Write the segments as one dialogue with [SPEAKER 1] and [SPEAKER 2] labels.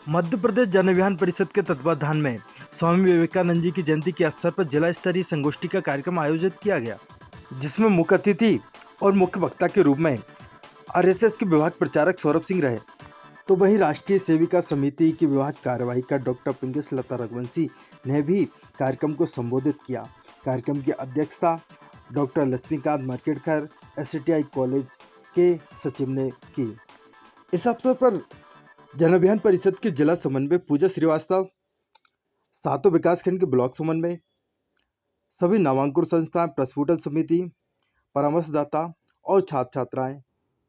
[SPEAKER 1] मध्य प्रदेश जन अभियान परिषद के तत्वाधान में स्वामी विवेकानंद जी की जयंती के अवसर पर जिला स्तरीय संगोष्ठी का कार्यक्रम आयोजित किया गया, जिसमें मुख्य अतिथि और मुख्य वक्ता के रूप में आरएसएस के विभाग प्रचारक सौरभ सिंह रहे। तो वहीं राष्ट्रीय सेविका समिति की विभाग कार्यवाही का डॉक्टर पिंकेश लता रघुवंशी ने भी कार्यक्रम को संबोधित किया। कार्यक्रम की अध्यक्षता डॉक्टर लक्ष्मीकांत मार्केटकर एसटीआई कॉलेज के सचिव ने की। इस अवसर पर जन अभियान परिषद की जिला समन्वय पूजा श्रीवास्तव, सातों विकासखंड के ब्लॉक समन्वय, सभी नामांकुर संस्थाएं, प्रस्फुटन समिति, परामर्शदाता और छात्र छात्राएं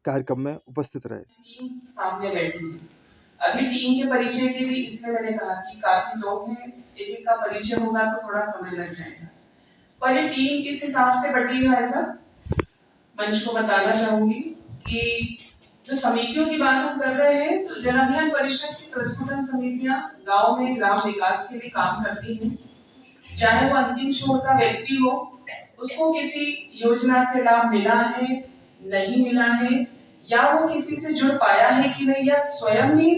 [SPEAKER 1] कार्यक्रम में उपस्थित रहे।
[SPEAKER 2] टीम सामने बैठी है। अभी टीम के परिचय के भी इसमें मैंने कहा कि काफी लोग हैं, एक एक का परिचय होगा तो थोड़ा समय लग जाएगा। पर ये टीम किस हिसाब से बटी है, ऐसा मंच को बताना चाहूंगी कि जो समितियों की बात हम कर रहे हैं, तो जन अभियान परिषद की प्रस्फुटन समितियां गांव में ग्राम विकास के लिए काम करती हैं। चाहे वो अंतिम छोर का व्यक्ति हो, उसको किसी योजना से लाभ मिला है, नहीं मिला है, या वो किसी से जुड़ पाया है कि नहीं, या स्वयं ही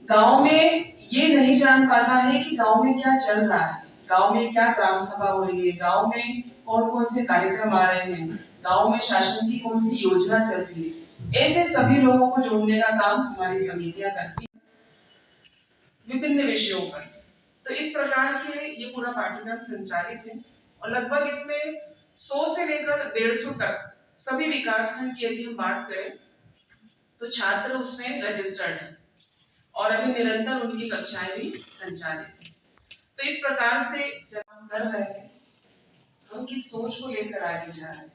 [SPEAKER 2] गांव में ये नहीं जान पाता है कि गांव में क्या चल रहा है, गांव में क्या ग्राम सभा हो रही है, गांव में कौन कौन से कार्यक्रम आ रहे हैं, गांव में शासन की कौन सी योजना चल रही है। ऐसे सभी लोगों को जोड़ने का काम हमारी समितियां करती हैं विभिन्न विषयों पर। तो इस प्रकार से ये पूरा पाठ्यक्रम संचालित है और लगभग इसमें 100 से लेकर 150 तक सभी विकासखंड की यदि हम बात करें तो छात्र उसमें रजिस्टर्ड हैं और अभी निरंतर उनकी कक्षाएं भी संचालित हैं। तो इस प्रकार से जब हम कर रहे हैं, हम किस सोच को लेकर आगे जा रहे हैं।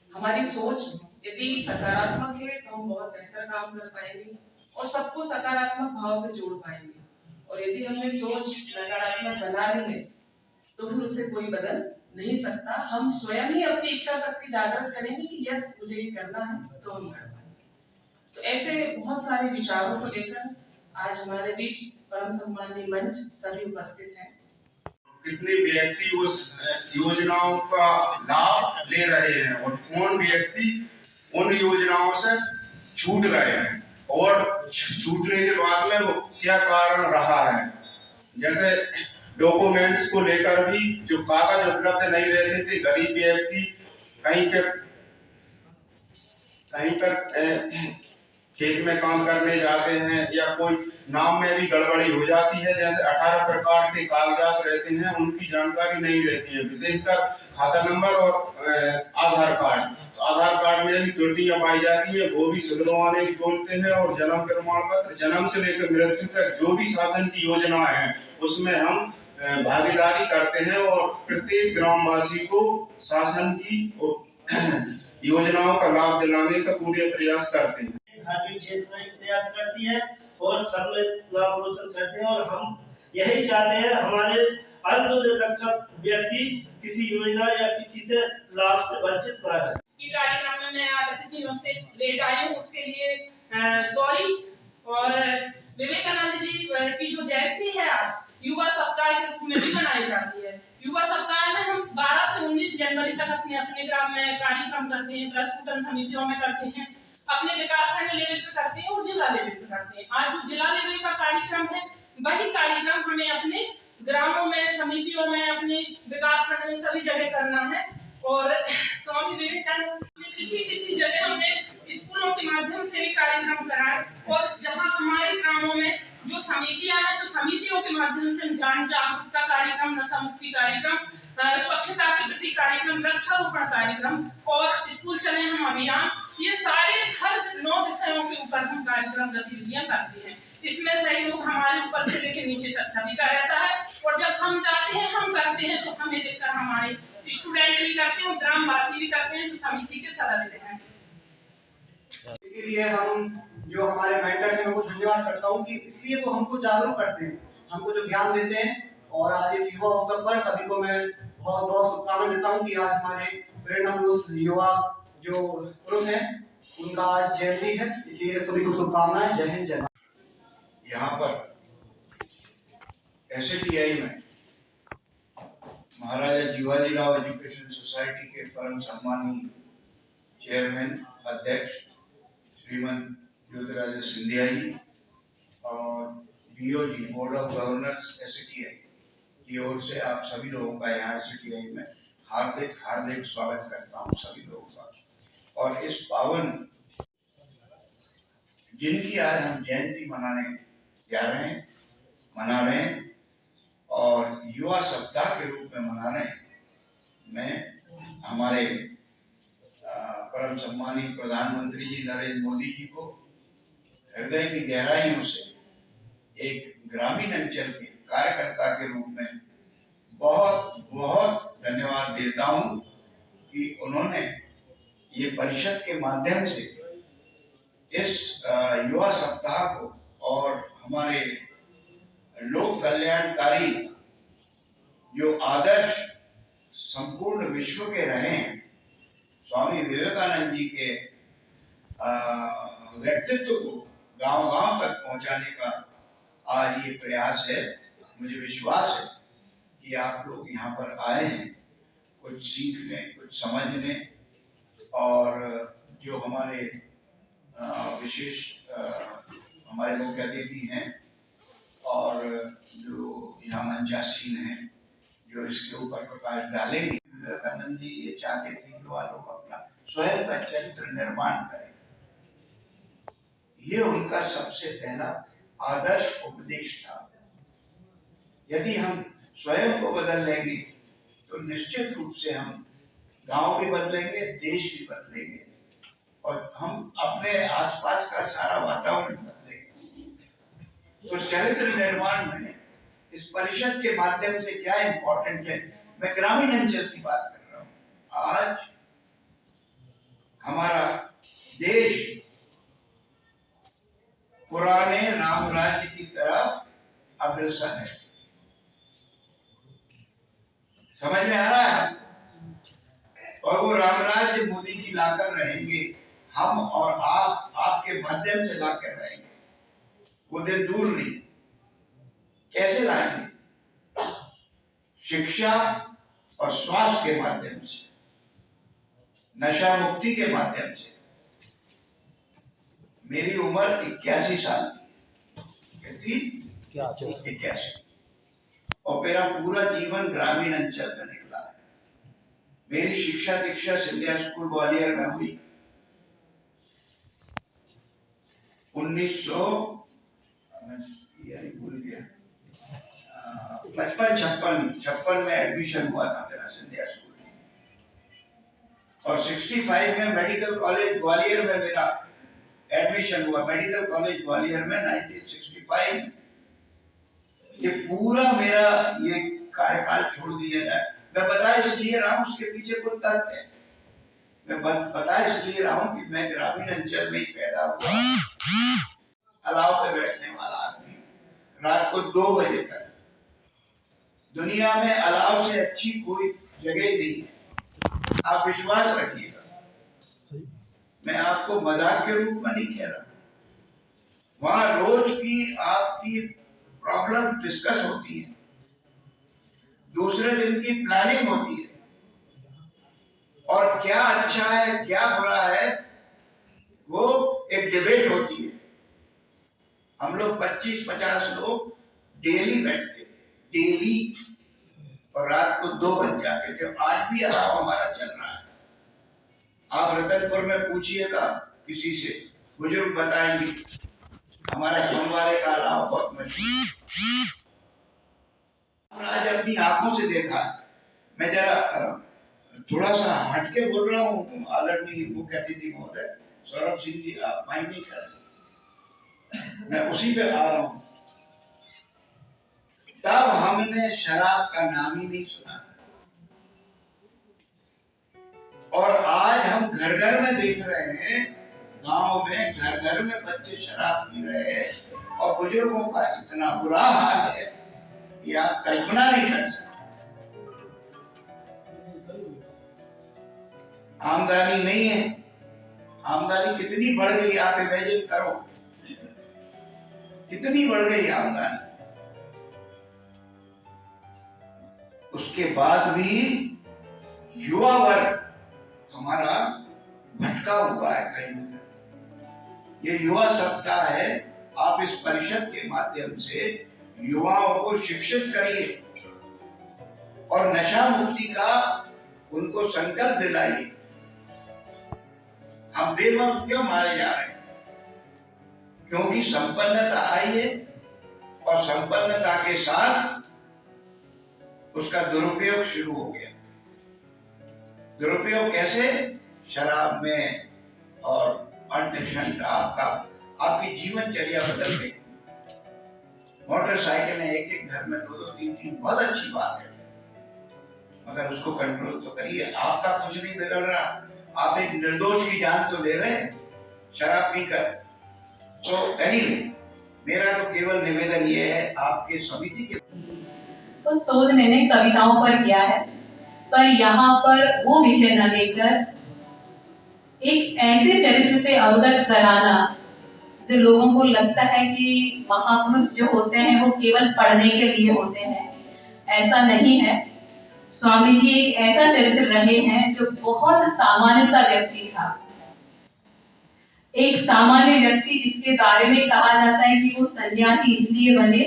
[SPEAKER 2] हमारी सोच यदि सकारात्मक है तो हम बहुत बेहतर काम कर पाएंगे और सबको सकारात्मक भाव से जोड़ पाएंगे, और यदि हमने सोच नकारात्मक बना ली है तो फिर उसे कोई बदल नहीं सकता। हम स्वयं ही अपनी इच्छा शक्ति जागृत करेंगे कि यस मुझे ये करना है तो हम कर पाएंगे। तो ऐसे बहुत सारे विचारों को लेकर आज हमारे बीच परम सम्मानीय मंच सभी उपस्थित हैं।
[SPEAKER 3] कितने व्यक्ति उस योजनाओं का लाभ ले रहे हैं और कौन व्यक्ति उन योजनाओं से छूट रहे हैं, और छूटने के बाद में वो क्या कारण रहा है। जैसे डॉक्यूमेंट्स को लेकर भी जो कागज उपलब्ध नहीं रहते थे, गरीब व्यक्ति कहीं पर खेत में काम करने जाते हैं या कोई नाम में भी गड़बड़ी हो जाती है, जैसे 18 प्रकार के कागजात रहते हैं, उनकी जानकारी नहीं रहती है, विशेषकर खाता नंबर और आधार कार्ड। तो आधार कार्ड में भी त्रुटियां पाई जाती है, वो भी सुधरवाने की बोलते हैं। और जन्म प्रमाण पत्र, जन्म से लेकर मृत्यु तक जो भी शासन की योजना है उसमें हम भागीदारी करते हैं और प्रत्येक ग्रामवासी को शासन की योजनाओं का लाभ दिलाने का पूरे प्रयास करते हैं।
[SPEAKER 4] धार्मिक क्षेत्र में प्रयास करती है और सब में नाम रोशन करते हैं, और हम यही चाहते हैं हमारे अंत्योदय तक का व्यक्ति किसी योजना या किसी से लाभ से वंचित न रहे।
[SPEAKER 2] कि कार्यक्रम में मैं आज अतिथियों से लेट आई हूँ, उसके लिए सॉरी। और विवेकानंद जी की जो जयंती है आज युवा सप्ताह के रूप में भी मनाई जाती है। युवा सप्ताह में हम 12 से 19 जनवरी तक अपने अपने ग्राम में कार्यक्रम करते हैं, प्रस्फुटन समितियों में करते हैं, अपने विकासखंड लेवल पे करते हैं और जिला लेवल पे करते हैं। आज जो जिला लेवल का कार्यक्रम है वही कार्यक्रम हमें अपने ग्रामों में, समितियों में, अपने विकासखंड में सभी जगह करना है। और स्वामी विवेकानंद ने किसी जगह हमने स्कूलों के माध्यम से भी कार्यक्रम कराए, और जहाँ हमारे ग्रामों में जो समितियां हैं तो समितियों के माध्यम से जन जागरूकता कार्यक्रम, नशा मुक्ति कार्यक्रम, स्वच्छता के प्रति कार्यक्रम, वृक्षारोपण कार्यक्रम और स्कूल चले हम अभियान, ये सारे हर 9 विषयों के ऊपर हम कार्यक्रम गतिविधियां करते हैं। इसमें सहयोग हमारे ऊपर से लेकर नीचे तक सभी का रहता है, और जब हम जाते हैं, हम करते हैं, तो हमें देखकर हमारे स्टूडेंट भी करते हैं और ग्रामवासी भी करते हैं जो समिति के सदस्य हैं।
[SPEAKER 5] इसके लिए हम जो हमारे मेंटर हैं उनको धन्यवाद करता हूँ कि इसलिए वो हमको जागरूक करते हैं, हमको जो ज्ञान देते हैं। और आज इस युवा अवसर पर सभी को मैं बहुत बहुत शुभकामनाएं देता हूँ कि आज हमारे प्रेरणा पुरुष युवा जो पुरुष हैं उनका आज जयंती है, इसलिए सभी को शुभकामनाएं। जय हिंद, जय भारत।
[SPEAKER 3] यहाँ पर एसटीआई में महाराजा जीवाजीराव एजुकेशन सोसाइटी के परम सम्मानीय चेयरमैन अध्यक्ष श्रीमान ज्योतिरादित्य सिंधिया जी और BOG board of governors STI की ओर से आप सभी लोगों का यहाँ एसटीआई में हार्दिक हार्दिक स्वागत करता हूँ सभी लोगों का। और इस पावन जिनकी आज हम जयंती मना रहे हैं और युवा सप्ताह के रूप में मना रहे हैं, मैं हमारे परम सम्मानित प्रधानमंत्री जी नरेंद्र मोदी जी को हृदय की गहराइयों से एक ग्रामीण अंचल के कार्यकर्ता के रूप में बहुत बहुत धन्यवाद देता हूं कि उन्होंने ये परिषद के माध्यम से इस युवा सप्ताह को और हमारे लोक कल्याणकारी जो आदर्श संपूर्ण विश्व के रहे हैं स्वामी विवेकानंद जी के व्यक्तित्व को गांव-गांव तक पहुंचाने का आज ये प्रयास है। मुझे विश्वास है कि आप लोग यहाँ पर आए हैं कुछ सीखने, कुछ समझने, और जो हमारे विशेष हमारे मुख्य अतिथि हैं और जो यहाँ मंचासीन हैं जो इसके ऊपर प्रकाश डालेंगे। विवेकानंद जी ये चाहते थे कि वह लोग अपना स्वयं का चरित्र निर्माण करें। ये उनका सबसे पहला आदर्श उपदेश था। यदि हम स्वयं को बदल लेंगे तो निश्चित रूप से हम गांव भी बदलेंगे, देश भी बदलेंगे और हम अपने आसपास का सारा वातावरण बदलेंगे। तो चरित्र निर्माण में इस परिषद के माध्यम से क्या इंपॉर्टेंट है, मैं ग्रामीण अंचल की बात कर रहा हूं। आज हमारा देश पुराने राम राज्य की तरफ अग्रसर है। समझ में आ रहा है? और वो राम राज्य मोदी जी लाकर रहेंगे, हम और आप आपके माध्यम से लाकर रहेंगे। वो दिन दूर नहीं। कैसे लाएंगे? शिक्षा और स्वास्थ्य के माध्यम से, नशा मुक्ति के माध्यम से। मेरी उम्र 81 साल की, 81, और मेरा पूरा जीवन ग्रामीण अंचल में निकला है। मेरी शिक्षा दीक्षा सिंधिया स्कूल ग्वालियर में हुई 55-56 में एडमिशन हुआ था मेरा सिंधिया स्कूल में, और 65 में मेडिकल कॉलेज ग्वालियर में मेरा एडमिशन हुआ। मेडिकल कॉलेज ग्वालियर में 1965। ये पूरा मेरा ये कार्यकाल छोड़ दिया जाए। मैं बता इसलिए रहा हूं, उसके पीछे कोई तर्क है। मैं बता इसलिए रहा हूं कि मैं ग्रामीण अंचल में ही पैदा हुआ, अलाव पे बैठने वाला आदमी, रात को 2 बजे तक। दुनिया में अलाव से अच्छी कोई जगह नहीं है, आप विश्वास रखिएगा। मैं आपको मजाक के रूप में नहीं कह रहा। वहां रोज की आपकी प्रॉब्लम डिस्कस होती है, दूसरे दिन की प्लानिंग होती है, और क्या अच्छा है क्या बुरा है वो एक डिबेट होती है। हम लोग 25-50 लोग डेली बैठते थे, डेली, और रात को 2 बज जाते थे। आज भी अलाव हमारा चल रहा है। आप रतनपुर में पूछिएगा किसी से, बुजुर्ग बताएंगे हमारा सोमवार का अलाव बहुत मशहूर। आज अपनी आंखों से देखा। मैं जरा थोड़ा सा हटके बोल रहा हूँ, आदरणीय मुख्य अतिथि महोदय सौरभ सिंह जी, आप माइंड नहीं कर रहे, मैं उसी पे आ रहा हूँ। तब हमने शराब का नाम ही नहीं सुना, और आज हम घर घर में देख रहे हैं, गांव में घर घर में बच्चे शराब पी रहे हैं, और बुजुर्गों का इतना बुरा हाल है कि आप कल्पना नहीं कर सकते। आमदनी नहीं है, आमदनी कितनी बढ़ गई आप इमेजिन करो, कितनी बढ़ गई आमदनी। उसके बाद भी युवा वर्ग हमारा भटका हुआ है कहीं। ये युवा सप्ताह है आप इस परिषद के माध्यम से युवाओं को शिक्षित करिए और नशा मुक्ति का उनको संकल्प दिलाइए। हम बेवक्त क्यों मारे जा रहे हैं? क्योंकि संपन्नता आई है और संपन्नता के साथ उसका दुरुपयोग शुरू हो गया। दुरुपयोग कैसे? शराब में और अल्ट्रेशन आपकी जीवनचर्या बदल गई। मोटरसाइकिल एक घर में 2-2, 3-3 बहुत अच्छी बात है, मगर उसको कंट्रोल तो करिए। आपका कुछ नहीं बिगड़ रहा, आप एक निर्दोष की जान तो ले रहे हैं शराब पीकर। तो एनीवे, मेरा तो केवल निवेदन ये है आपके समिति के
[SPEAKER 6] तो शोध मैंने कविताओं पर किया है, पर यहाँ पर वो विषय न लेकर एक ऐसे चरित्र से अवगत कराना जो लोगों को लगता है कि महापुरुष जो होते हैं वो केवल पढ़ने के लिए होते हैं, ऐसा नहीं है। स्वामी जी एक ऐसा चरित्र रहे हैं जो बहुत सामान्य सा व्यक्ति था, एक सामान्य व्यक्ति जिसके बारे में कहा जाता है कि वो सन्यासी इसलिए बने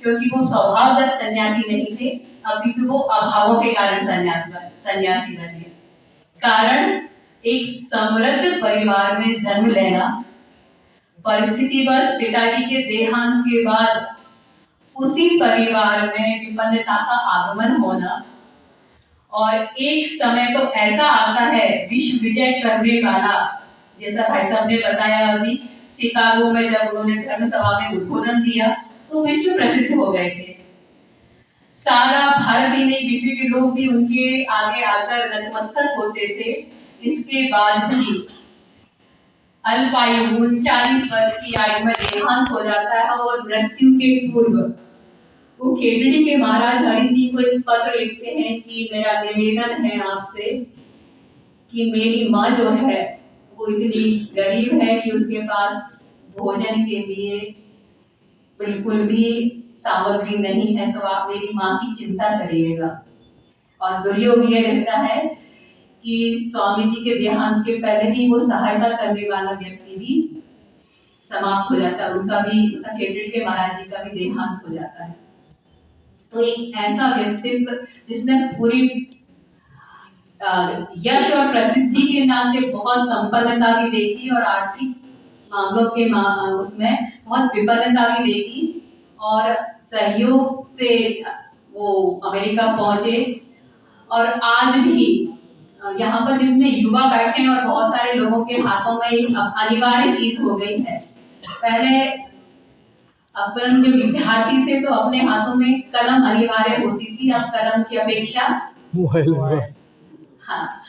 [SPEAKER 6] क्योंकि वो स्वभावगत सन्यासी नहीं थे, अभी तो वो अभावों के कारण सन्यासी बने। कारण एक समृद्ध परिवार में जन्म लेना, परिस्थितिवश पिताजी के देहांत के बाद उसी परिवार में विपन्नता का आगमन होना, और एक समय तो ऐसा आता है विश्व विजय करने वाला, जैसा भाई साहब ने बताया अभी, शिकागो में जब उन्होंने धर्म सभा में उद्बोधन दिया तो विश्व प्रसिद्ध हो गए थे। सारा भारत ही नहीं, विश्व के लोग भी उनके आगे आकर नतमस्तक होते थे। इसके बाद भी अल्पायु 39 वर्ष की आयु में देहांत हो जाता है और मृत्यु के पूर्व वो केजड़ी के महाराज हरि सिंह को एक पत्र लिखते हैं कि मेरा निवेदन है आपसे कि मेरी माँ जो है वो इतनी गरीब है कि उसके पास भोजन के लिए बिल्कुल भी सामग्री नहीं है, तो आप मेरी माँ की चिंता करिएगा। और दुर्योग ये रहता है कि स्वामी जी के देहांत के पहले ही वो सहायता करने वाला व्यक्ति भी समाप्त हो जाता है, उनका भी, केजड़ी के महाराज जी का भी देहांत हो जाता है। तो एक ऐसा व्यक्तित्व जिसने पूरी यश और प्रसिद्धि के नाम से बहुत संपन्नता भी देखी और आर्थिक मामलों के उसमें बहुत विपन्नता भी देखी, और सहयोग से वो अमेरिका पहुंचे। और आज भी यहाँ पर जितने युवा बैठे हैं और बहुत सारे लोगों के हाथों में एक अनिवार्य चीज हो गई है। पहले अपन जो विद्यार्थी थे तो अपने हाथों में कलम अनिवार्य होती थी, अब कलम की अपेक्षा
[SPEAKER 1] मोबाइल में,
[SPEAKER 6] हाँ,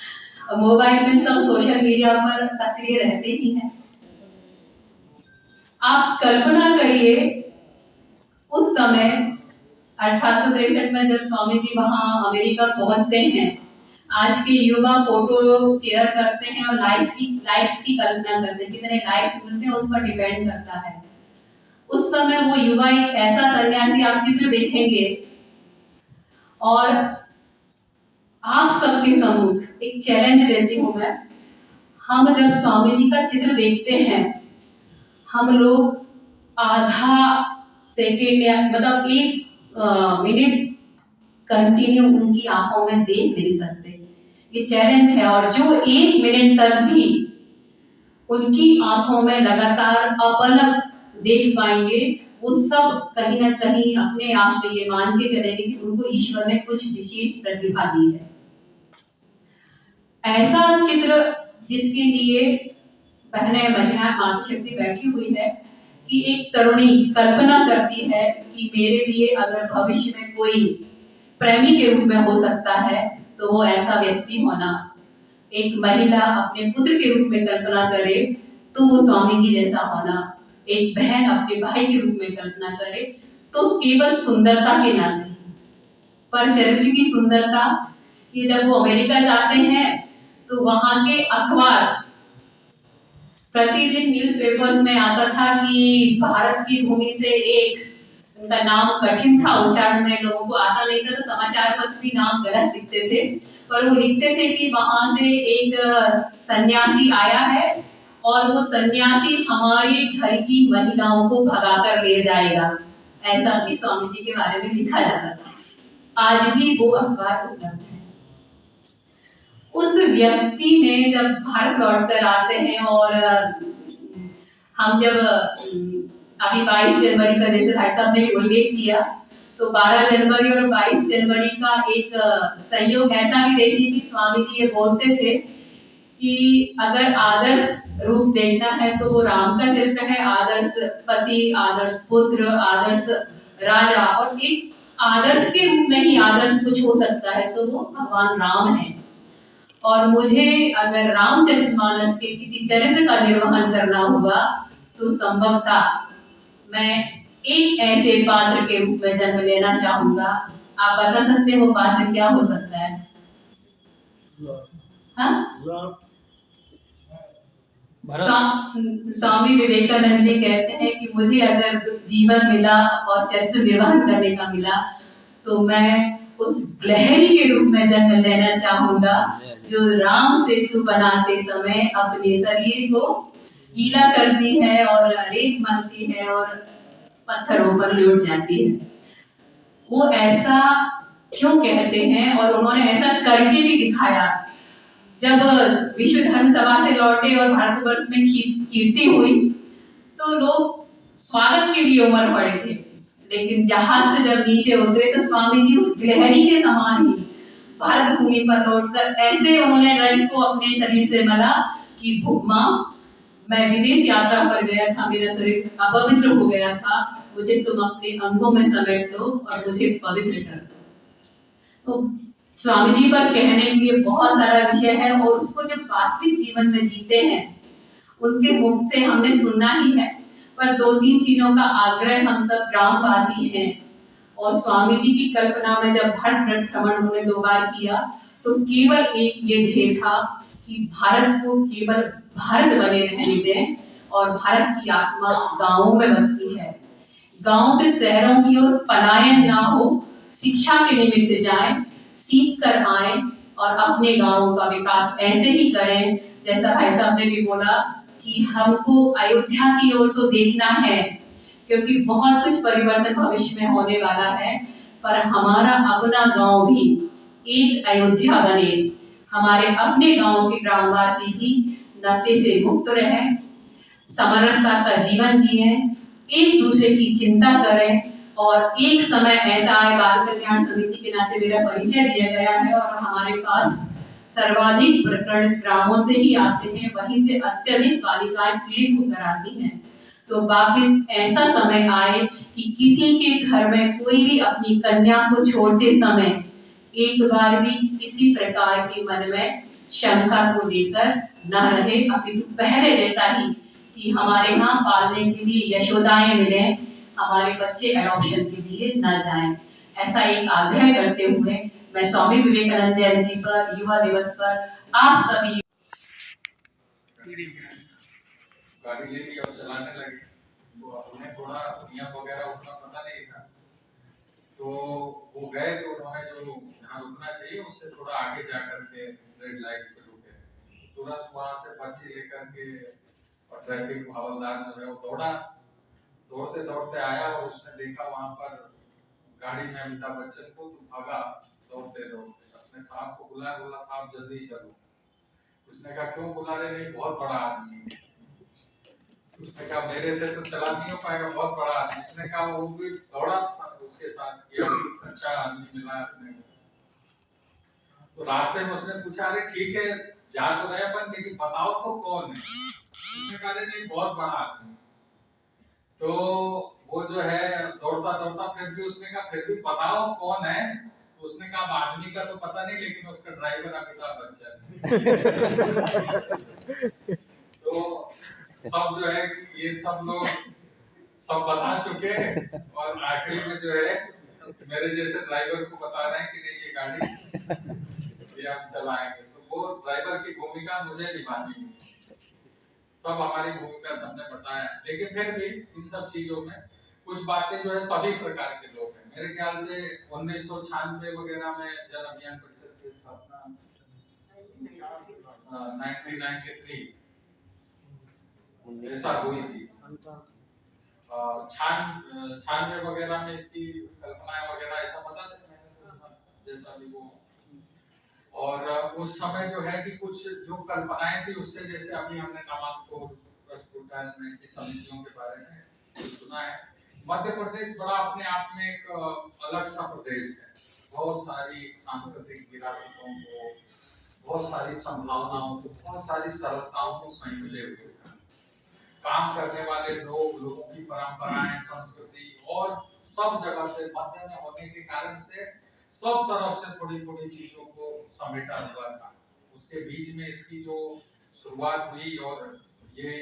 [SPEAKER 6] मोबाइल में सब सोशल मीडिया पर सक्रिय रहते ही हैं। आप कल्पना करिए उस समय 1863 में जब स्वामी जी वहां अमेरिका पहुंचते हैं, आज के युवा फोटो शेयर करते हैं और लाइक्स की कल्पना करते हैं, कितने लाइक्स मिलते हैं उस पर डिपेंड करता है। उस समय वो युवा एक ऐसा सन्यासी, आप चित्र देखेंगे और आप सबके सम्मुख एक चैलेंज देती हूँ मैं। हम जब स्वामी जी का चित्र देखते हैं, हम लोग आधा सेकेंड या मतलब 1 मिनट कंटिन्यू उनकी आंखों में देख नहीं सकते, ये चैलेंज है। और जो 1 मिनट तक भी उनकी आंखों में लगातार अपलक देख पाएंगे, वो सब कहीं ना कहीं अपने आप में ये मान के चलेंगे कि उनको ईश्वर ने कुछ विशेष प्रतिभा दी है। ऐसा चित्र जिसके लिए बहनें, महिलाएं, मातृशक्ति बैठी हुई है कि एक तरुणी कल्पना करती है कि मेरे लिए अगर भविष्य में कोई प्रेमी के रूप में हो सकता है तो वो ऐसा व्यक्ति होना। एक महिला अपने पुत्र के रूप में कल्पना करे तो वो स्वामी जी जैसा होना। एक बहन अपने भाई के रूप में कल्पना करे तो केवल सुंदरता के नाते, पर चरित्र की सुंदरता। कि जब वो अमेरिका जाते हैं तो वहां के अखबार, प्रतिदिन न्यूज़पेपर्स में आता था कि भारत की भूमि से एक, उनका नाम कठिन था उच्चारण में, लोगों को आता नहीं था, तो समाचार पत्र भी नाम गलत लिखते थे, पर वो लिखते थे कि वहां से एक सन्यासी आया है और वो सन्यासी हमारे घर की महिलाओं को भगाकर ले जाएगा, ऐसा भी स्वामी जी के बारे में लिखा जाता था। आज भी वो अखबार उपलब्ध है। उस व्यक्ति ने जब भारत लौट कर आते हैं और हम जब अभी 22 जनवरी का जैसे भाई साहब ने भी उल्लेख किया, तो 12 जनवरी और 22 जनवरी का एक संयोग ऐसा भी देखिए कि स्वामी जी ये बोलते थे कि अगर आदर्श रूप देखना है तो वो राम का चरित्र है, आदर्श पति, आदर्श पुत्र, आदर्श राजा, और एक आदर्श के रूप में ही आदर्श कुछ हो सकता है तो वो भगवान राम है। और मुझे अगर रामचरितमानस के किसी चरित्र का निर्वहन करना हुआ तो संभवतः मैं एक ऐसे पात्र के रूप में जन्म लेना चाहूंगा। आप बता सकते हो पात्र क्या हो सकता है? हाँ? स्वामी विवेकानंद जी कहते हैं कि मुझे अगर जीवन मिला और चरित्र निर्वहन करने का मिला तो मैं उस लहरी के रूप में जन्म लेना चाहूंगा जो राम सेतु बनाते समय अपने शरीर को गीला करती है और रेत मलती है और पत्थरों पर लौट जाती है। वो ऐसा क्यों कहते हैं और उन्होंने ऐसा करके भी दिखाया। जब विश्व धर्म सभा से लौटे और भारतवर्ष में कीर्ति हुई तो लोग स्वागत के लिए उमड़ पड़े थे, लेकिन जहाज से जब नीचे उतरे तो स्वामी जी उस गिलहरी के समान ही भारत भूमि पर लौटकर ऐसे उन्होंने रज को अपने शरीर से मला कि मां, मैं विदेश यात्रा पर गया था, मेरा शरीर अपवित्र हो गया था, मुझे तुम अपने अंगों में समेट लो और मुझे पवित्र कर दो। तो स्वामी जी पर कहने के लिए बहुत सारा विषय है और उसको जब वास्तविक जीवन में जीते हैं उनके मुख से हमने सुनना ही है। पर 2-3 चीजों का आग्रह हम सब ग्रामवासी हैं और स्वामी जी की कल्पना में जब भारत भ्रमण उन्होंने 2 बार किया तो केवल एक ये ध्येय था कि भारत को केवल भारत बने रहने दें और भारत की आत्मा गांवों में बसती है, गांव से शहरों की ओर पलायन ना हो, शिक्षा के निमित्त जाएं, सीख कर आए और अपने गांवों का विकास ऐसे ही करें जैसा भाई साहब ने भी बोला कि हमको अयोध्या की ओर तो देखना है क्योंकि बहुत कुछ परिवर्तन भविष्य में होने वाला है, पर हमारा अपना गांव भी एक अयोध्या बने, हमारे अपने गांव के ग्रामवासी भी नशे से मुक्त रहे, समरसता का जीवन जिए, एक दूसरे की चिंता करें। और एक समय ऐसा आए, बाल कल्याण समिति के नाते मेरा परिचय दिया गया है और हमारे पास सर्वाधिक प्रकरण ग्रामों से ही आते हैं, वहीं से अत्यधिक बालिकाएं पीड़ित होकर आती हैं। तो वापिस ऐसा समय आए कि किसी के घर में कोई भी अपनी कन्या को छोड़ते समय एक बार भी किसी प्रकार के मन में शंका को लेकर न रहे, अपितु पहले जैसा ही कि हमारे यहाँ पालने के लिए यशोदाएं मिले, हमारे बच्चे एडॉप्शन के लिए न जाएं। ऐसा एक आग्रह करते हुए मैं स्वामी विवेकानंद जयंती पर, युवा दिवस पर आप सभी
[SPEAKER 7] गाड़ी ले ली और चलाने लगे तो उन्हें थोड़ा नियम वगैरह उतना पता नहीं था, तो वो गए तो उन्होंने जो यहाँ रुकना चाहिए उससे थोड़ा आगे जा करके रेड लाइट पे रुके, तुरंत वहां से पर्ची लेकर के और ट्रैफिक हवलदार जो है वो दौड़ते दौड़ते आया और उसने देखा वहां पर गाड़ी में अमिताभ बच्चन को, तो भागा दौड़ते दौड़ते अपने साहब को बुलाया, बोला साहब जल्दी चलो। उसने कहा क्यों बुला रहे, नहीं बहुत बड़ा आदमी है। उसने कहा मेरे से तो चला नहीं हो पाएगा, बहुत बड़ा आदमी। उसने कहा वो भी दौड़ा उसके साथ, अच्छा आदमी मिला अपने। तो रास्ते में उसने पूछा अरे ठीक है जा तो रहे अपन, लेकिन बताओ तो कौन है। उसने कहा अरे नहीं बहुत बड़ा आदमी। तो वो जो है दौड़ता दौड़ता फिर भी उसने कहा फिर भी बताओ कौन है। तो उसने कहा आदमी का तो पता नहीं, लेकिन उसका ड्राइवर अमिताभ बच्चन। तो सब जो है ये सब लोग सब बता चुके हैं और आखिरी में जो है मेरे जैसे ड्राइवर को बता रहे हैं कि नहीं ये गाड़ी ये हम चलाएंगे। तो वो ड्राइवर की भूमिका मुझे निभानी है। सब हमारी भूमिका सबने बताया, लेकिन फिर भी इन सब चीजों में कुछ बातें जो है सभी प्रकार के लोग हैं। मेरे ख्याल से 1996 वगैरह में जन अभियान परिषद की स्थापना 1993 ऐसा हुई थी। 96 वगैरह में इसकी कल्पनाएं वगैरह ऐसा बता देते जैसा भी वो। और उस समय जो है कि कुछ जो कल्पनाएं थी उससे, जैसे अभी हमने नामांकुर, प्रस्फुटन, ऐसी समितियों के बारे में सुना है। मध्य प्रदेश बड़ा अपने आप में एक अलग सा प्रदेश है। बहुत सारी सांस्कृतिक विरासतों को, बहुत सारी संभावनाओं को, बहुत सारी सरलताओं को संयोजे हुए काम करने वाले लोग, लोगों की परंपराएं, संस्कृति और सब जगह से मध्य में होने के कारण से सब तरफ से थोड़ी थोड़ी चीजों को समेटा हुआ था। उसके बीच में इसकी जो शुरुआत हुई और ये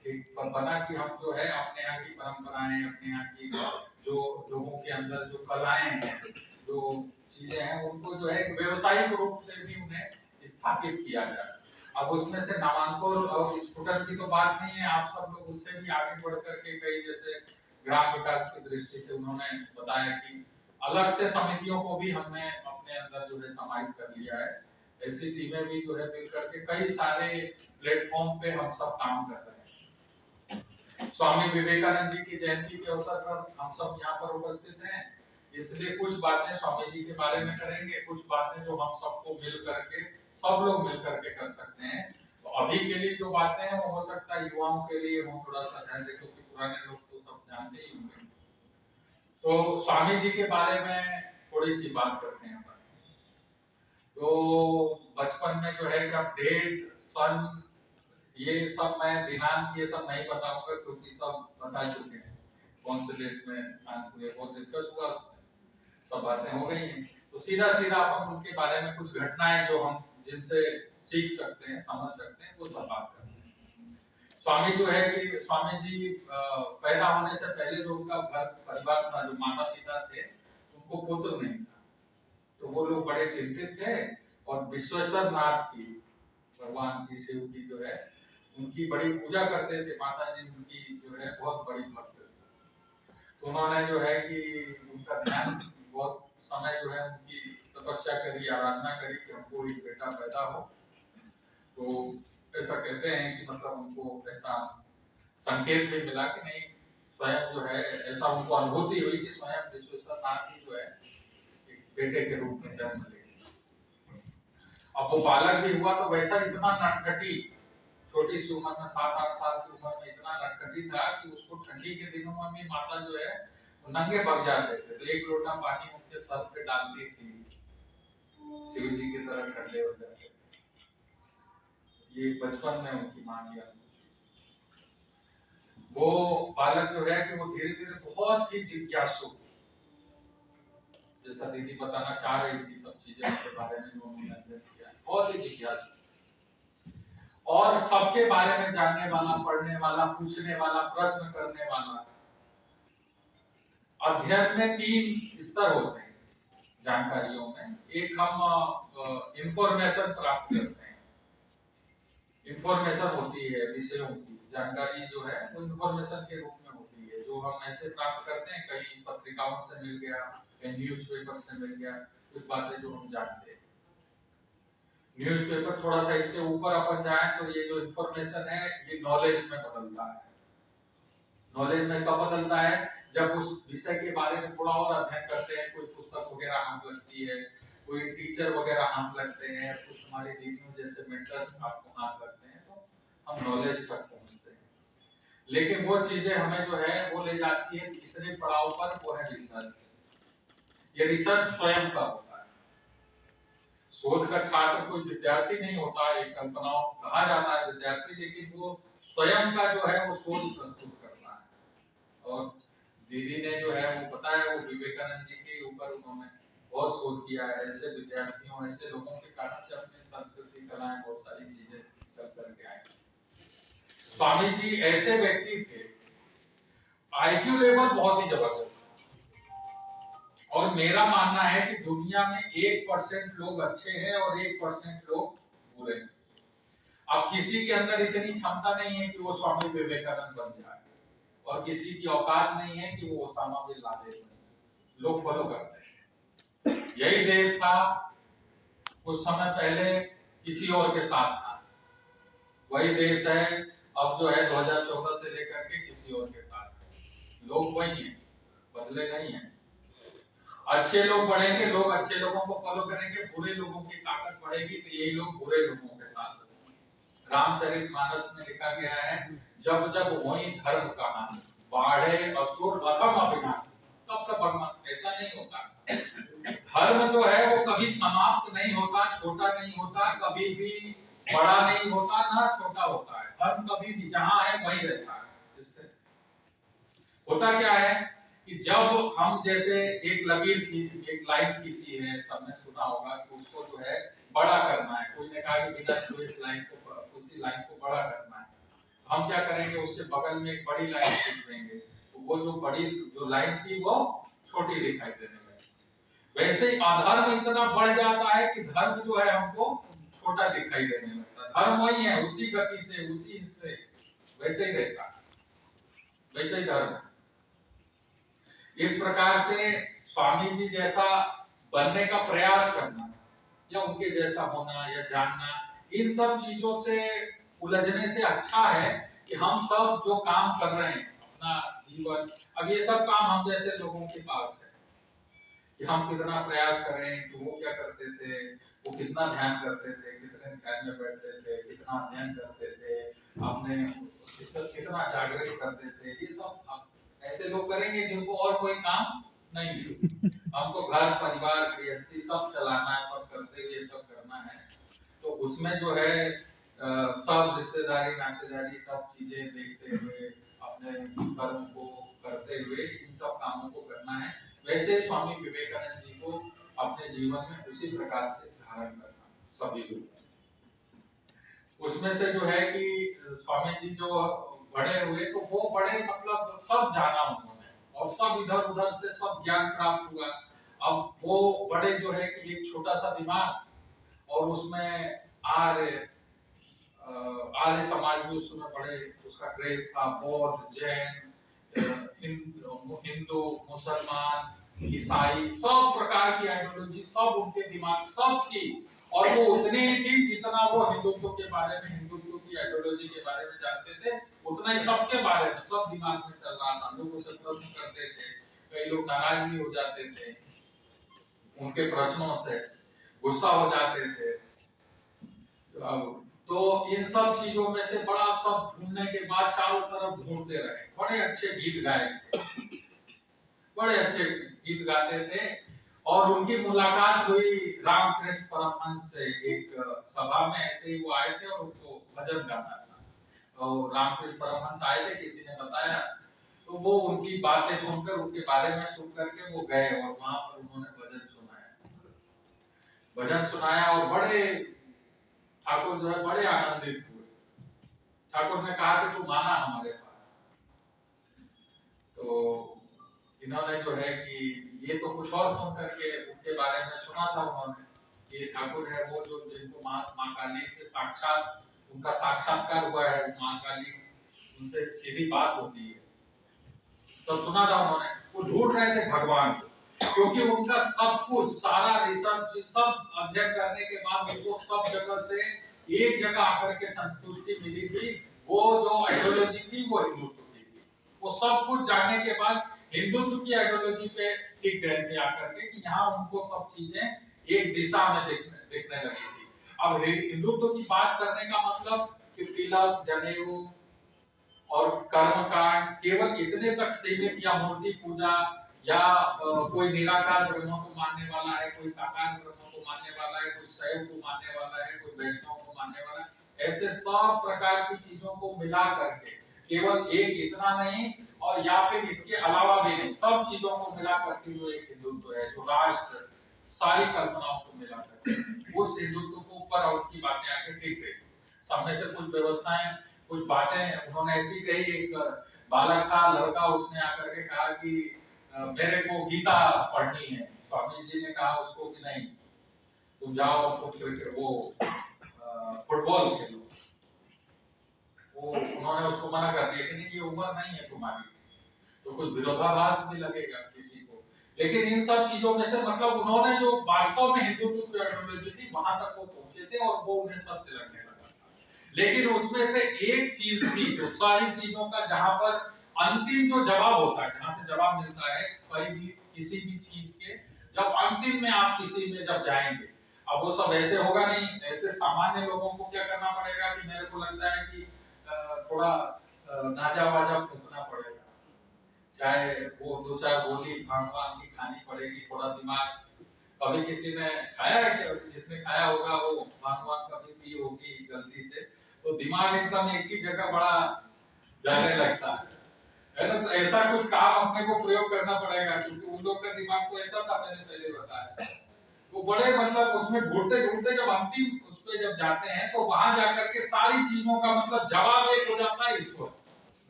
[SPEAKER 7] एक बना कि हम जो है अपने यहाँ की परंपराएं, अपने यहाँ की जो लोगों के अंदर जो कलाएं हैं, जो चीजें हैं, उनको जो है व्यवसायिक रूप से भी उन्हें स्थापित किया जाए। अब उसमें से नामांकुर और स्फुटन की तो बात नहीं है, आप सब लोग उससे भी आगे बढ़ करके कई जैसे ग्राम विकास की दृष्टि से उन्होंने बताया कि अलग से समितियों को भी हमने अपने अंदर जो है समाहित कर लिया है। ऐसी टीमें भी जो है मिल करके कई सारे प्लेटफॉर्म पे हम सब काम कर रहे हैं। स्वामी विवेकानंद जी की जयंती के अवसर पर हम सब यहाँ पर उपस्थित हैं, इसलिए कुछ बातें स्वामी जी के बारे में करेंगे, कुछ बातें जो हम सबको मिल करके, सब लोग मिल करके कर सकते हैं। तो अभी के लिए जो बातें हैं वो हो सकता है युवाओं के लिए हो थोड़ा सा ध्यान दे, क्योंकि पुराने लोग तो सब जानते ही होंगे। तो स्वामी जी के बारे में थोड़ी सी बात करते हैं। तो बचपन में जो है जब डेट, सन, ये सब मैं दिनांक ये सब नहीं बताऊंगा क्योंकि सब बता चुके हैं कौन से डेट में शांत हुए, बहुत डिस्कस हुआ, सब बातें हो गई हैं। तो सीधा सीधा अपन उनके बारे में कुछ घटनाएं जो हम जिनसे सीख सकते हैं, समझ सकते हैं, वो सब बात करते हैं। स्वामी जो है कि स्वामी जी पैदा होने से पहले जो उनका घर परिवार था, जो माता पिता थे, उनको पुत्र नहीं था, तो वो लोग बड़े चिंतित थे और विश्वेश्वर नाथ की, भगवान की, शिव की जो है उनकी बड़ी पूजा करते थे। माता जी उनकी जो है बहुत बड़ी भक्त थी। तो उन्होंने जो है कि उनका ध्यान बहुत समय जो है उनकी तपस्या करी, आराधना करी कि हमको एक बेटा पैदा हो। तो ऐसा कहते हैं कि मतलब उनको ऐसा संकेत भी मिला कि नहीं, स्वयं जो है ऐसा उनको अनुभूति हुई कि स्वयं विश्वेश्वर नाथ की जो है एक बेटे के रूप में जन्म लेंगे। अब वो बालक भी हुआ तो वैसा इतना नटखटी, छोटी सी उम्र में 7-8 साल की उम्र में इतना नटखटी था कि उसको ठंडी के दिनों में भी माता जो है नंगे बग जाते थे, तो एक लोटा पानी उनके सर पे डालती थी, शिव जी की तरह ठंडे हो जाते। ये बचपन में उनकी मां की अनुभूति। वो बालक जो है कि वो धीरे धीरे बहुत ही जिज्ञासु, जैसा दीदी बताना चाह रही थी सब चीजें उसके बारे में जो उन्होंने अध्ययन किया, बहुत ही जिज्ञासु और सबके बारे में जानने वाला, पढ़ने वाला, पूछने वाला, प्रश्न करने वाला। अध्ययन में 3 स्तर होते हैं जानकारियों में। एक हम इंफॉर्मेशन प्राप्त करते हैं, इंफॉर्मेशन होती है विषयों की, जानकारी जो है वो इंफॉर्मेशन के रूप में होती है, जो हम ऐसे प्राप्त करते हैं, कहीं पत्रिकाओं से मिल गया, कहीं न्यूज़पेपर से मिल गया, कुछ बातें जो हम जानते हैं। न्यूज़पेपर थोड़ा सा इससे ऊपर अपन जाए तो ये जो इंफॉर्मेशन है ये नॉलेज में बदलता है। नॉलेज में कब बदलता है? जब उस विषय के बारे में थोड़ा और अध्ययन करते हैं, कोई पुस्तक वगैरह हाथ लगती है, कोई टीचर वगैरह हाथ लगते हैं, कुछ हमारे दीदियों जैसे मेंटर आपको हाथ लगते हैं, तो हम नॉलेज तक पहुंचते हैं। लेकिन वो चीजें हमें जो है वो ले जाती है तीसरे पड़ाव पर, वो है रिसर्च। ये रिसर्च स्वयं का होता है। शोध का छात्र कोई विद्यार्थी नहीं होता, एक कल्पना कहा जाता है विद्यार्थी, लेकिन वो स्वयं का जो है वो शोध प्रस्तुत करता है। और दीदी ने जो है वो बताया, वो विवेकानंद जी के ऊपर उन्होंने बहुत शोध किया है। ऐसे विद्यार्थियों, ऐसे लोगों के कारण से अपनी संस्कृति, कलाएं, बहुत सारी चीजें कर करके आए। स्वामी जी ऐसे व्यक्ति थे, आईक्यू लेवल बहुत ही जबरदस्त, और मेरा मानना है कि दुनिया में 1% लोग अच्छे हैं और 1% लोग बुरे हैं। अब किसी के अंदर इतनी क्षमता नहीं है कि वो स्वामी विवेकानंद बन जाए, और किसी की औकात नहीं है कि वो ओसामा बिन लादेन बने। लोग फॉलो करते हैं। यही देश था कुछ समय पहले किसी और के साथ था, वही देश है अब जो है 2014 से लेकर के किसी और के साथ है। लोग वही हैं, बदले नहीं हैं। अच्छे लोग बढ़ेंगे, लोग अच्छे लोगों को फॉलो करेंगे, बुरे लोगों की ताकत बढ़ेगी तो यही लोग बुरे लोगों के साथ होंगे। रामचरितमानस में लिखा गया है, जब जब होई धर्म कहानी बाढ़े असुर अथम अविनाश, तब तक भगवान। ऐसा नहीं होता। धर्म जो है वो कभी समाप्त नहीं होता, छोटा नहीं होता, कभी भी बड़ा नहीं होता, ना छोटा होता है। धर्म कभी भी जहां है वहीं रहता है। इससे होता क्या है कि जब हम जैसे एक लकीर की एक लाइन खींची है, सबने सुना होगा कि उसको जो है बड़ा करना है। कोई ने कहा कि बिना छुए इस लाइन को, उसी लाइन को बड़ा करना है। हम क्या करेंगे, उसके बगल में एक बड़ी लाइन खींच देंगे, तो वो जो बड़ी जो लाइन थी वो छोटी दिखाई देने लगी। वैसे ही अधर्म इतना बढ़ जाता है कि धर्म जो है हमको छोटा दिखाई देने लगता है। धर्म वही है, उसी गति से, उसी से वैसे ही रहता है, वैसे ही धर्म है। इस प्रकार से स्वामी जी जैसा बनने का प्रयास करना या उनके जैसा होना या जानना, इन सब चीजों से उलझने से अच्छा है कि हम सब जो काम कर रहे हैं अपना जीवन, अब ये सब काम हम जैसे लोगों के पास है कि हम कितना प्रयास करें कि वो क्या करते थे, वो कितना ध्यान करते थे, कितने ध्यान में बैठते थे, कितना अध्ययन करते थे, अपने कितना जागृत करते थे। ये सब ऐसे लोग करेंगे जिनको और कोई काम नहीं है। हमको घर परिवार गृहस्थी सब चलाना है, सब करते हुए सब करना है, तो उसमें जो है सब रिश्तेदारी नातेदारी सब चीजें देखते हुए अपने कर्म को करते हुए इन सब कामों को करना है। वैसे स्वामी विवेकानंद जी को अपने जीवन में उसी प्रकार से धारण करना सभी लोग। उसमें से जो है कि स्वामी जी जो बड़े हुए तो वो बड़े मतलब सब जाना उन्होंने और सब इधर उधर से सब ज्ञान प्राप्त हुआ। अब वो बड़े जो है कि एक छोटा सा दिमाग और उसमें आर्य समाज भी उसमें बड़े उसका क्रेज था। बौद्ध, जैन, हिंदू, मुसलमान, ईसाई, सब प्रकार की आइडियोलॉजी सब उनके दिमाग सब थी। और वो उतने ही थी जितना वो हिंदुत्व के बारे में, हिंदुत्व की आइडियोलॉजी के बारे में जानते थे, उतना ही सबके बारे में सब दिमाग में चल रहा था। लोग उसे प्रश्न करते थे, कई लोग नाराज भी हो जाते थे, उनके प्रश्नों से गुस्सा हो जाते थे। तो इन सब चीजों में से बड़ा सब ढूंढने के बाद चारों तरफ ढूंढते रहे। बड़े अच्छे गीत गाए थे, बड़े अच्छे गीत गाते थे। और उनकी मुलाकात हुई रामकृष्ण परमहंस से। एक सभा में ऐसे ही वो आए थे और उनको भजन गाना था, और रामकृष्ण परमहंस आए थे, किसी ने बताया, तो वो उनकी बातें सुनकर, उनके बारे में सुन करके वो गए और वहां पर उन्होंने भजन सुनाया और बड़े ठाकुर जो है बड़े आनंदित हुए। ठाकुर ने कहा कि तुम आना हमारे पास। तो इन्होंने जो है कि ये तो कुछ और सुन करके उसके बारे में सुना था उन्होंने, ये ठाकुर है वो जो जिनको माँ काली से साक्षात उनका साक्षात्कार हुआ है। माँ काली उनसे सीधी बात होती है, सब सुना था उन्होंने। वो ढूंढ रहे थे भगवान को, क्योंकि उनका सब कुछ सारा रिसर्च सब अध्ययन करने के बाद उनको सब जगह से एक जगह आकर के संतुष्टि मिली थी। वो जो आइडियोलॉजी थी वो हिंदुत्व की थी। वो सब कुछ जानने के बाद हिंदुत्व की आइडियोलॉजी पे टिक गए थे आकर के, कि यहाँ उनको सब चीजें एक दिशा में दिखने लगी थी। अब हिंदुत्व की बात करने का मतलब कि तिलक, जनेऊ और कर्मकांड केवल इतने तक सीमित, या मूर्ति पूजा, या कोई निराकार ब्रह्म को मानने वाला है, कोई साकार ब्रह्म को मानने वाला है, कोई शैव को मानने वाला है, कोई वैष्णव को मानने वाला है, ऐसे सब प्रकार की चीजों को मिला करके केवल एक इतना नहीं और या फिर इसके अलावा भी नहीं, सब चीजों को मिला करके जो एक हिंदुत्व है, जो राष्ट्र सारी कल्पनाओं को मिला करके उस हिंदुत्व को ऊपर और उनकी बातें आके टिक गई। सब में से कुछ व्यवस्थाएं, कुछ बातें उन्होंने ऐसी कही। एक बालक था, लड़का, उसने आकर के कहा कि मेरे को गीता पढ़नी है। स्वामी जी ने कहा उसको कि नहीं, तुम जाओ वो फुटबॉल खेलो। वो उन्होंने उसको मना कर दिया कि नहीं, ये उम्र नहीं है तुम्हारी। तो कुछ विरोधाभास भी लगेगा किसी को, लेकिन इन सब चीजों में से मतलब उन्होंने जो वास्तव में हिंदुत्व की आइडियोलॉजी थी वहां तक वो पहुंचे थे और वो उन्हें सत्य लगने लगा था। लेकिन उसमें से एक चीज थी जो सारी चीजों का जहां पर अंतिम जो जवाब होता है, जहां से जवाब मिलता है कोई भी किसी भी चीज के, जब अंतिम में आप किसी में जब जाएंगे, अब वो सब ऐसे होगा नहीं। ऐसे सामान्य लोगों को क्या करना पड़ेगा कि मेरे को लगता है कि थोड़ा नाचा वाजा फूकना पड़ेगा, चाहे वो दो चार गोली भांग की खानी पड़ेगी, थोड़ा दिमाग। कभी किसी ने खाया है क्या? जिसने खाया होगा वो भांग कभी पी होगी गलती से, तो दिमाग एकदम एक ही जगह बड़ा जाने लगता है ना। तो ऐसा कुछ काम अपने को प्रयोग करना पड़ेगा, क्योंकि उन लोग का दिमाग तो ऐसा था, मैंने पहले बताया। वो बड़े मतलब उसमें ढूंढते ढूंढते जब अंतिम उस पे जब जाते हैं तो वहां जाकर के सारी चीजों का मतलब जवाब एक हो जाता है, ईश्वर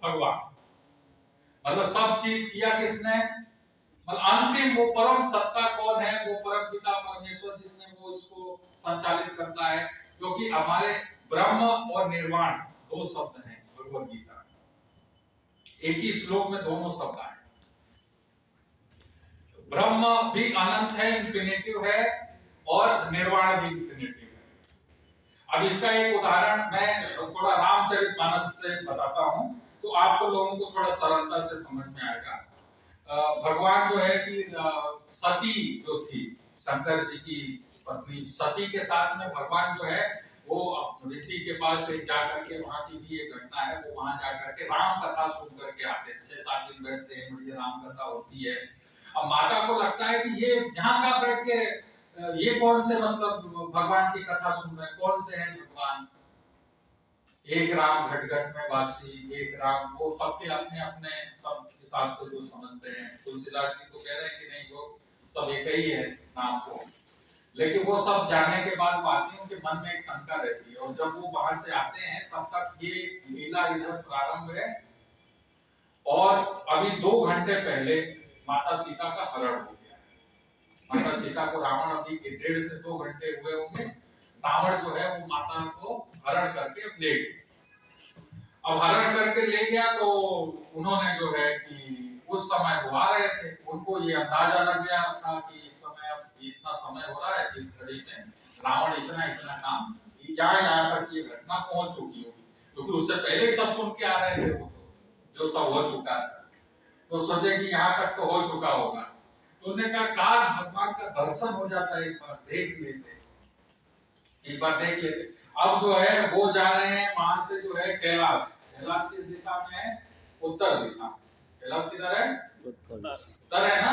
[SPEAKER 7] भगवान। मतलब सब चीज किया किसने, मतलब अंतिम वो परम सत्ता कौन है, वो परम पिता परमेश्वर जिसने वो इसको संचालित करता है। क्योंकि हमारे ब्रह्म और निर्वाण दो शब्द हैं भगवद गीता, एक ही श्लोक में दोनों शब्द आए। ब्रह्म भी अनंत है, इंफिनिटिव है, और निर्वाण भी इंफिनिटिव है। अब इसका एक उदाहरण मैं थोड़ा रामचरितमानस से बताता हूं, तो आपको लोगों को थोड़ा सरलता से समझ में आएगा। भगवान जो है कि सती जो थी, शंकर जी की पत्नी सती के साथ में भगवान जो है वो ऋषि के पास जाकर के, वहां की भी एक घटना है, वो वहां जाकर के राम कथा सुन करके आते हैं। 6-7 दिन बैठते हैं, बढ़िया राम कथा होती है। अब माता को लगता है कि ये यहाँ का बैठ के ये कौन से मतलब भगवान की कथा सुन रहे हैं, कौन से हैं भगवान। एक राम घट घट में वासी, एक राम, वो सबके अपने अपने सब हिसाब से जो समझते हैं। तुलसीदास जी तो कह रहे हैं कि नहीं, वो सब एक ही है नाम को। लेकिन वो सब जानने के बाद आते हैं, उनके मन में एक शंका रहती है, और जब वो वहां से आते हैं तब तक ये लीला इधर प्रारंभ है। और अभी 2 घंटे पहले माता सीता का हरण हो गया है। माता सीता को रावण अभी 1.5 से 2 घंटे हुए होंगे, रावण जो है वो माता को हरण करके ले गया। अब हरण करके ले गया तो उन्होंने जो है कि उस समय वो आ रहे थे, उनको ये अंदाजा लग गया था कि इस समय अब इतना समय हो रहा है, इस घड़ी में रावण इतना इतना काम यहाँ तक ये घटना पहुंच चुकी होगी, क्योंकि उससे पहले ही सब सुन के आ रहे थे वो, जो सब हो चुका है। तो सोचे कि यहाँ तक तो हो चुका होगा, तो उन्होंने कहा काश भगवान का दर्शन हो जाता है, एक बार देख लेते। अब जो है वो जा रहे हैं वहां से जो है कैलाश, कैलाश किस दिशा में है, उत्तर दिशा। कैलाश किधर है, उत्तर है ना।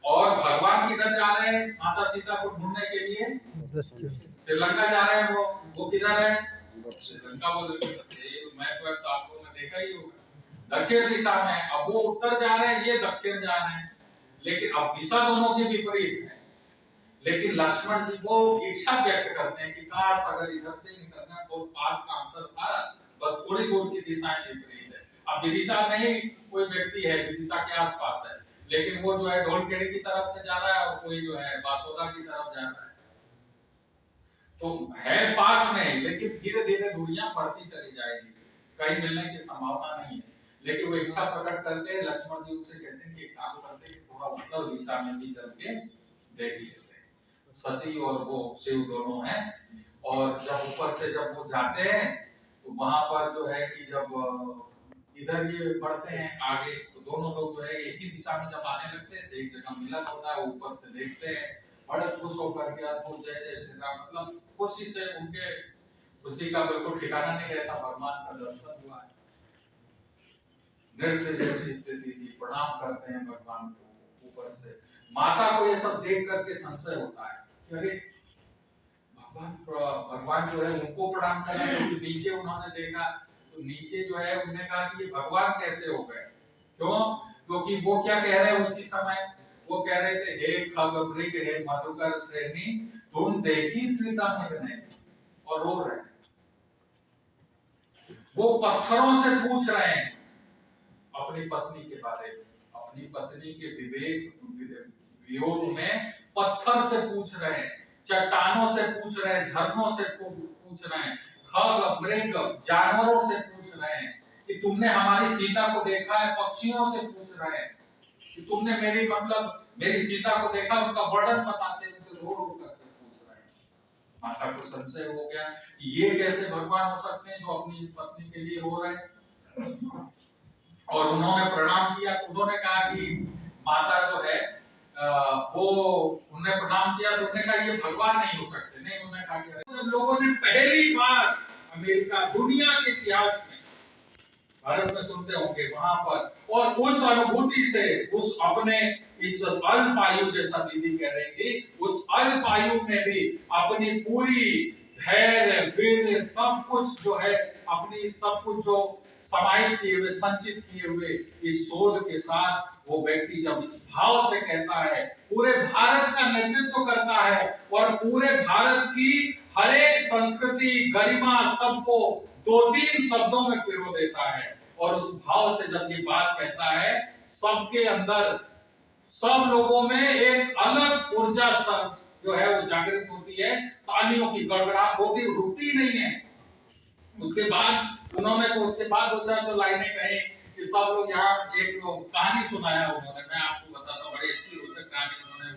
[SPEAKER 7] और भगवान किधर जा रहे हैं माता सीता को ढूंढने के लिए, श्रीलंका जा रहे हैं। वो किधर है, श्रीलंका। मैं तो आपको मैं देखा ही होगा, दक्षिण दिशा में। अब वो उत्तर जा रहे हैं, ये दक्षिण जा रहे हैं, लेकिन अब दिशा दोनों की विपरीत है। लेकिन लक्ष्मण जी वो इच्छा व्यक्त करते हैं कि काश अगर इधर से निकलना तो पास का अंतर था, बस थोड़ी दूर की दिशाएं विपरीत है। अब विदिशा नहीं कोई व्यक्ति है, विदिशा के आसपास है, लेकिन वो जो है ढोलखेड़ी की तरफ से जा रहा है और कोई जो है बासोदा की तरफ जा रहा है। तो है पास में, लेकिन धीरे धीरे दूरियां बढ़ती चली जाएगी, कहीं मिलने की संभावना नहीं है। लेकिन वो इच्छा प्रकट करके लक्ष्मण जी उनसे कहते हैं कि एक काम करते हैं, थोड़ा उत्तर दिशा में भी चल के देख लेते हैं। सती और वो शिव दोनों हैं, और जब ऊपर से जब वो जाते हैं तो वहां पर जो है कि जब इधर ये बढ़ते हैं आगे, तो दोनों लोग जो है एक ही दिशा में जब आने लगते हैं, एक जगह मिलन होता है, ऊपर से देखते हैं, बड़े खुश होकर के अद्भुत जय जय श्री राम, मतलब खुशी से उनके खुशी का बिल्कुल ठिकाना नहीं रहता। भगवान का दर्शन हुआ है, नृत्य जैसी स्थिति थी, प्रणाम करते हैं भगवान को ऊपर से। माता को ये सब देख करके संशय होता है, अरे भगवान जो है उनको प्रणाम करना, क्योंकि नीचे उन्होंने देखा, तो नीचे जो है उन्होंने कहा कि ये भगवान कैसे हो गए। क्यों? क्योंकि वो क्या कह रहे हैं उसी समय, वो कह रहे थे हे खगमृग हे मधुकर श्रेणी तुम देखी सीता में, और रो रहे हैं। वो पत्थरों से पूछ रहे हैं अपनी पत्नी के बारे में, अपनी पत्नी के वियोग में पत्थर से पूछ रहे हैं, चट्टानों से पूछ रहे हैं, झरनों से पूछ रहे हैं, खग मृग जानवरों से पूछ रहे हैं कि तुमने हमारी सीता को देखा है। पक्षियों से पूछ रहे हैं कि तुमने मेरी सीता को देखा, उनका वर्णन बताते हैं, उनसे रो रो करके पूछ रहे हैं। माता को संशय हो गया, ये कैसे भगवान हो सकते हैं जो अपनी पत्नी के लिए हो रहे हैं। और उन्होंने प्रणाम किया तो उन्होंने कहा कि माता जो है वो उन्होंने प्रणाम किया तो उन्होंने कहा ये भगवान नहीं हो सकते। नहीं, उन्होंने कहा कि जब लोगों ने पहली बार अमेरिका दुनिया के इतिहास में, भारत में सुनते होंगे वहां पर, और उस अनुभूति से उस अपने इस अल्प आयु, जैसा दीदी कह रही थी, उस अल्प आयु में भी अपनी पूरी धैर्य वीर्य सब कुछ जो है, अपनी सब कुछ जो समाहित किए हुए, संचित किए हुए इस शोध के साथ वो व्यक्ति जब इस भाव से कहता है, पूरे भारत का नेतृत्व करता है और पूरे भारत की हर एक संस्कृति गरिमा सबको 2-3 शब्दों में पिरो देता है, और उस भाव से जब ये बात कहता है, सबके अंदर, सब लोगों में एक अलग ऊर्जा जो है वो जागृत होती है, तालियों की गड़गड़ाहट होती, रुकती नहीं है। उसके बाद उन्होंने तो उसके बाद 2-4 लाइनें कही कि सब लोग यहाँ एक कहानी सुनाया उन्होंने, मैं आपको बताता हूँ, बड़ी अच्छी रोचक कहानी उन्होंने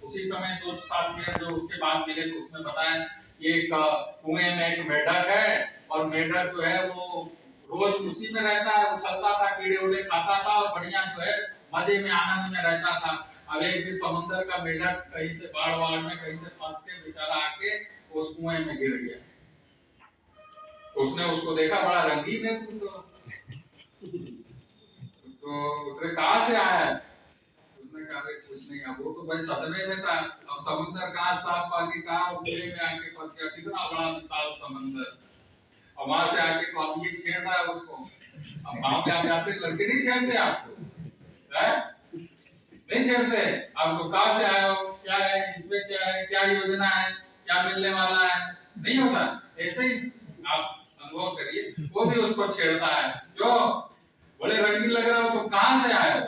[SPEAKER 7] उसी समय 2 साल में जो उसके बाद मिले तो उसमें बताया कि एक कुएं में एक मेढक है, और मेढक जो है वो रोज उसी में रहता है, वो चलता था, कीड़े उड़े खाता था और बढ़िया जो है मजे में आनंद में रहता था। अब एक दिन समुद्र का मेढक कहीं से बाढ़ में कहीं से फंस के बेचारा आके उस कुएं में गिर गया। उसने उसको देखा, बड़ा रंगीन है तू तो उसने कहा से आया है? उसने कहा कुछ नहीं, अब वो तो भाई सदमे में था, अब समुद्र कहाँ साफ पानी कहाँ पूरे में आके फंस गया, कितना बड़ा विशाल समुद्र, और वहां से आके तो अब ये छेड़ रहा है उसको। अब वहां पे आप जाते लड़के नहीं छेड़ते आपको, नहीं छेड़ते, आप लोग कहाँ से आए हो, क्या है इसमें, क्या है, क्या योजना है, क्या मिलने वाला है, नहीं होता। ऐसे ही आप अनुभव करिए, वो भी उसको छेड़ता है, जो बड़े रंगीन लग रहा हो तो कहां से आया हो?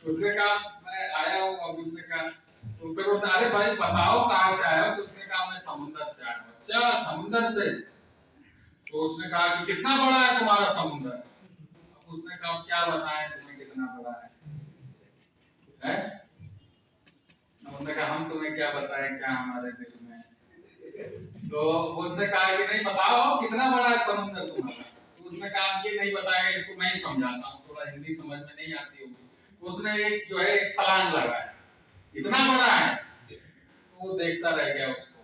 [SPEAKER 7] उसने कहा मैं आया हूँ। अब उसने कहा तो फिर वो, अरे भाई बताओ कहां से आया हो? तो उसने कहा मैं समुद्र से आया हूँ। अच्छा, समुद्र से? तो उसने कहा कि कितना बड़ा है तुम्हारा समुद्र? अब उसने कहा क्या बताएं तुम्हें कितना बड़ा है? उन्होंने कहा हम तुम्हें क्या बताएं, क्या हमारे दिल में। तो उसने कहा कि नहीं बताओ कितना बड़ा है समुद्र तुम्हारा? तो उसने कहा ये नहीं बताएगा, इसको मैं ही समझाता हूँ, थोड़ा हिंदी समझ में नहीं आती होगी। उसने एक जो है एक छलांग लगाया, इतना बड़ा है, तो वो देखता रह गया उसको।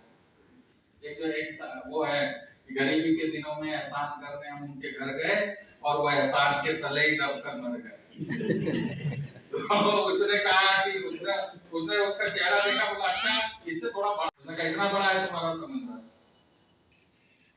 [SPEAKER 7] एक जो एक वो है, गरीबी के दिनों में एहसान करने हम उनके घर गए और वो एहसान के तले ही दबकर मर गए। तो उसने कहा कि उसने उसका चेहरा देखा, बोला अच्छा इससे थोड़ा बड़ा। उसने कहा इतना बड़ा है तुम्हारा समुद्र?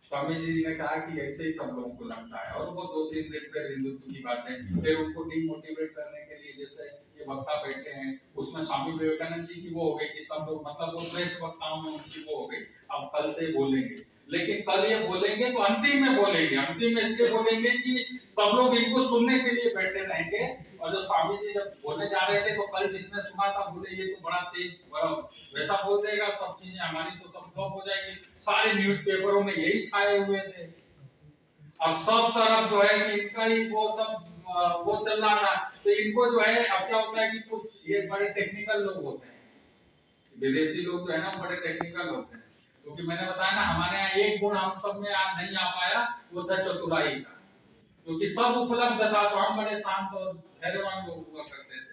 [SPEAKER 7] स्वामी जी ने कहा कि ऐसे ही सब लोगों को लगता है, और वो 2-3 दिन फिर हिंदुत्व की बातें, फिर उनको डिमोटिवेट करने के लिए जैसे ये वक्ता बैठे हैं, उसमें स्वामी विवेकानंद जी की वो हो गई कि सब लोग, मतलब वो श्रेष्ठ वक्ताओं में उनकी वो हो गई, अब कल से बोलेंगे, लेकिन कल ये बोलेंगे तो अंतिम में बोलेंगे, अंतिम में इसलिए बोलेंगे कि सब लोग इनको सुनने के लिए बैठे रहेंगे। और जो स्वामी जी जब बोलने जा रहे थे तो कल जिसने सुना था बोले ये तो बड़ा तेज वैसा बोल देगा, सब चीजें हमारी तो सब फ्लॉप हो जाएगी, सारे न्यूज़पेपरों में यही छाए हुए थे। अब सब तरफ जो है कि इनका ही वो सब वो चल रहा था, तो इनको जो है अब क्या होता है कि कुछ ये बड़े टेक्निकल लोग होते हैं, विदेशी लोग जो है ना बड़े टेक्निकल होते हैं, क्योंकि मैंने बताया ना हमारे यहाँ एक गुण हम सब में नहीं आ पाया, वो था चतुराई का, क्योंकि सब उपलब्ध था तो हम बड़े शांत और धैर्यवान लोग हुआ करते थे।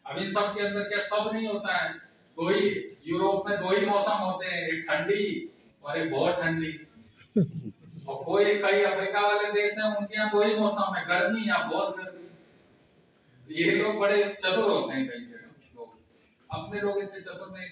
[SPEAKER 7] अब इन सब के अंदर क्या सब नहीं होता है, दो ही, यूरोप में 2 ही मौसम होते हैं, एक ठंडी और एक बहुत ठंडी। और कोई कई अफ्रीका वाले देश हैं उनके यहाँ 2 ही मौसम है, गर्मी या बहुत गर्मी। ये लोग बड़े चतुर होते हैं, कई जगह लोग, अपने लोग इतने चतुर नहीं।